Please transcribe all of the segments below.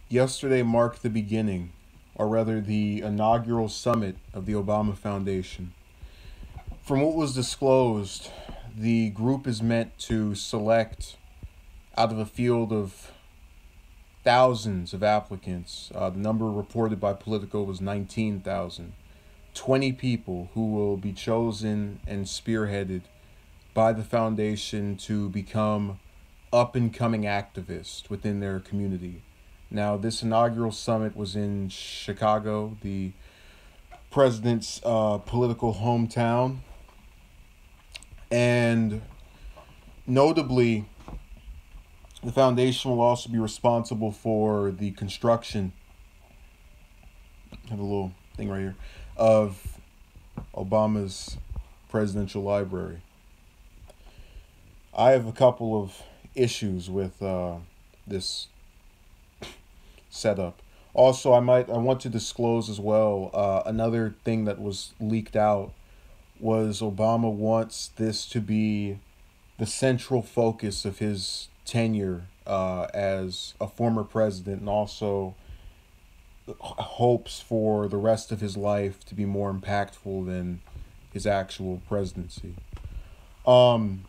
Yesterday marked the beginning, or rather the inaugural summit of the Obama Foundation. From what was disclosed, the group is meant to select out of a field of thousands of applicants. The number reported by Politico was 19,000. 20 people who will be chosen and spearheaded by the foundation to become up and coming activists within their community. Now, this inaugural summit was in Chicago, the president's political hometown, and notably, the foundation will also be responsible for the construction. I have a little thing right here of Obama's presidential library. I have a couple of issues with this setup. Also, I want to disclose as well another thing that was leaked out was Obama wants this to be the central focus of his tenure as a former president, and also hopes for the rest of his life to be more impactful than his actual presidency. Um,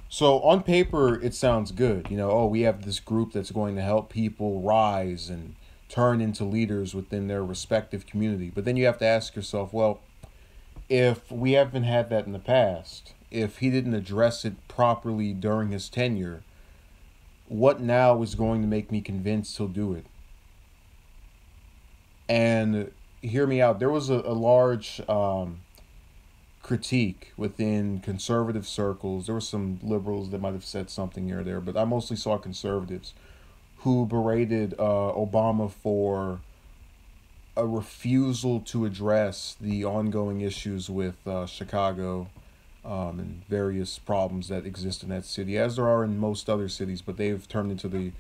so on paper, it sounds good. Oh, we have this group that's going to help people rise and turn into leaders within their respective community. But then you have to ask yourself, well, if we haven't had that in the past, if he didn't address it properly during his tenure, what now is going to make me convinced he'll do it? And hear me out. There was a large critique within conservative circles. There were some liberals that might have said something here or there, but I mostly saw conservatives who berated Obama for a refusal to address the ongoing issues with Chicago and various problems that exist in that city, as there are in most other cities, but they've turned into the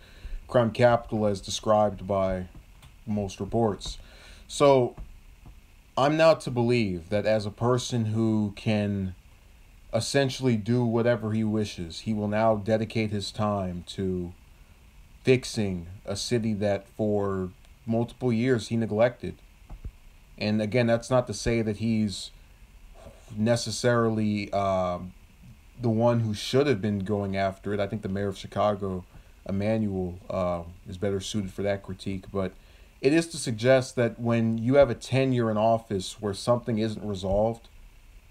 crime capital as described by most reports. So I'm now to believe that as a person who can essentially do whatever he wishes, he will now dedicate his time to fixing a city that for multiple years he neglected. And again, that's not to say that he's necessarily the one who should have been going after it. I think the mayor of Chicago, Emanuel, is better suited for that critique. But it is to suggest that when you have a tenure in office where something isn't resolved,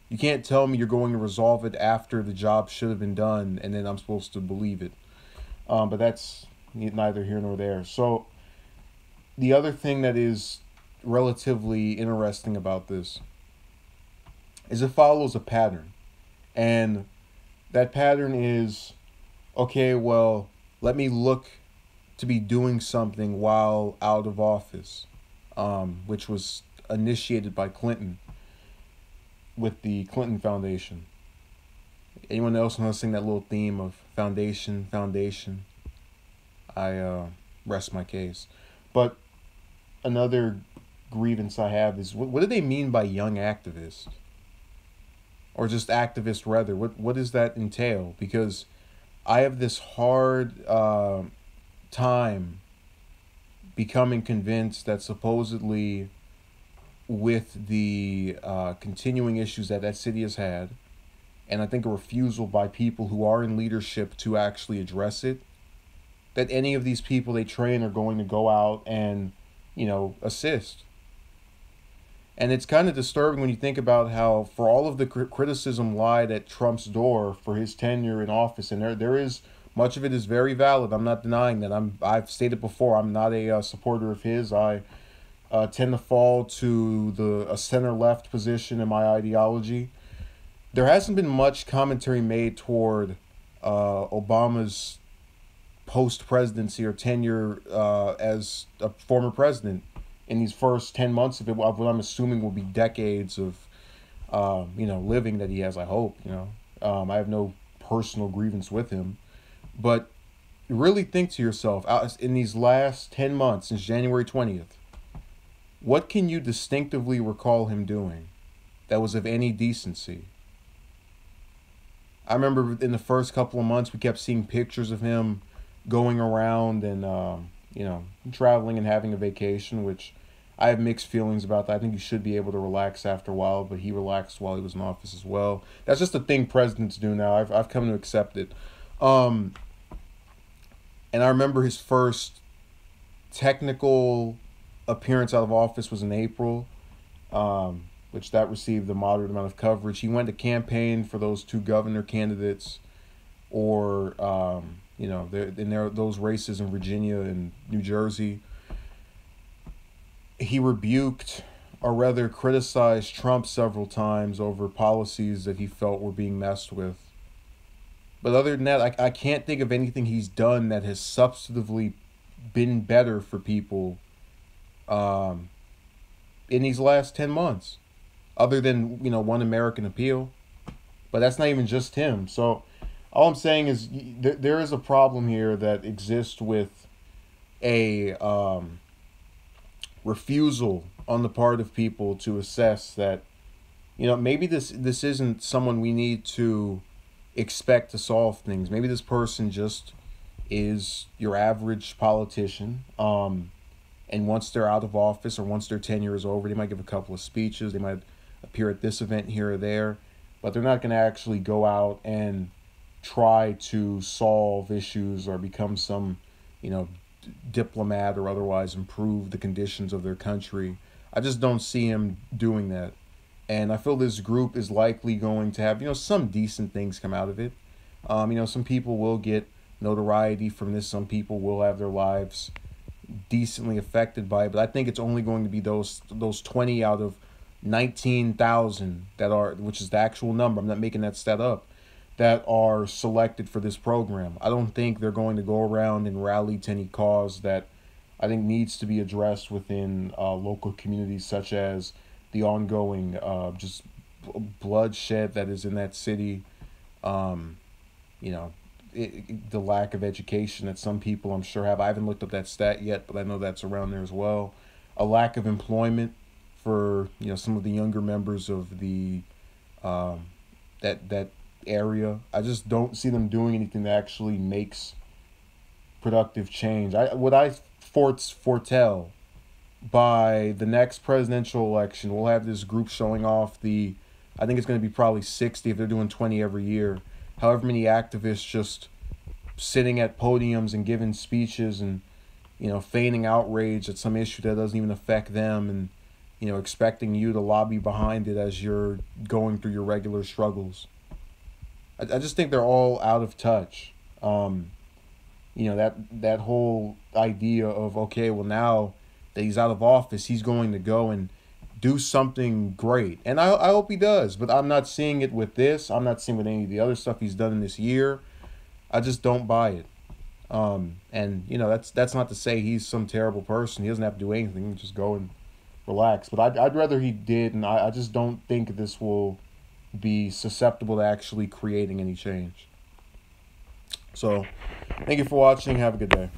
you can't tell me you're going to resolve it after the job should have been done, and then I'm supposed to believe it. But that's neither here nor there. So the other thing that is relatively interesting about this is it follows a pattern. And that pattern is, okay, well, let me look to be doing something while out of office, which was initiated by Clinton with the Clinton Foundation. Anyone else want to sing that little theme of foundation, foundation? I rest my case. But another grievance I have is what do they mean by young activist? Or just activist rather? What does that entail? Because I have this hard time becoming convinced that supposedly with the continuing issues that that city has had, and I think a refusal by people who are in leadership to actually address it, that any of these people they train are going to go out and, assist. And it's kind of disturbing when you think about how, for all of the criticism lied at Trump's door for his tenure in office, and there is much of it is very valid. I'm not denying that. I've stated before I'm not a supporter of his. I tend to fall to a center left position in my ideology. There hasn't been much commentary made toward Obama's post presidency or tenure as a former president in these first 10 months of it, of what I'm assuming will be decades of living that he has. I hope. I have no personal grievance with him, but really think to yourself, in these last 10 months since January 20th, what can you distinctively recall him doing that was of any decency? I remember in the first couple of months we kept seeing pictures of him going around and traveling and having a vacation, which I have mixed feelings about that. I think he should be able to relax after a while, but he relaxed while he was in office as well. That's just the thing presidents do now. I've come to accept it. Um, and I remember his first technical appearance out of office was in April, which that received a moderate amount of coverage. He went to campaign for those two governor candidates, or those races in Virginia and New Jersey. He rebuked, or rather criticized, Trump several times over policies that he felt were being messed with. But other than that, I can't think of anything he's done that has substantively been better for people in these last 10 months, other than, One American Appeal. But that's not even just him. So all I'm saying is there is a problem here that exists with a refusal on the part of people to assess that, maybe this isn't someone we need to expect to solve things. Maybe this person just is your average politician. And once they're out of office, or once their tenure is over, they might give a couple of speeches. They might appear at this event here or there, but they're not going to actually go out and try to solve issues or become some, diplomat or otherwise improve the conditions of their country. I just don't see him doing that. And I feel this group is likely going to have, some decent things come out of it. Some people will get notoriety from this. Some people will have their lives decently affected by it. But I think it's only going to be those 20 out of 19,000 that are, which is the actual number. I'm not making that stat up, that are selected for this program. I don't think they're going to go around and rally to any cause that I think needs to be addressed within local communities, such as the ongoing just bloodshed that is in that city. The lack of education that some people, I'm sure, have. I haven't looked up that stat yet, but I know that's around there as well. A lack of employment for some of the younger members of the that area. I just don't see them doing anything that actually makes productive change. I foretell by the next presidential election, we'll have this group showing off I think it's going to be probably 60 if they're doing 20 every year. However many activists just sitting at podiums and giving speeches and, feigning outrage at some issue that doesn't even affect them, and, expecting you to lobby behind it as you're going through your regular struggles. I just think they're all out of touch. That whole idea of, okay, well, now that he's out of office, he's going to go and do something great. And I hope he does, but I'm not seeing it with this. I'm not seeing it with any of the other stuff he's done in this year. I just don't buy it. And that's not to say he's some terrible person. He doesn't have to do anything. He can just go and relax. But I'd rather he did, and I just don't think this will be susceptible to actually creating any change. So, thank you for watching. Have a good day.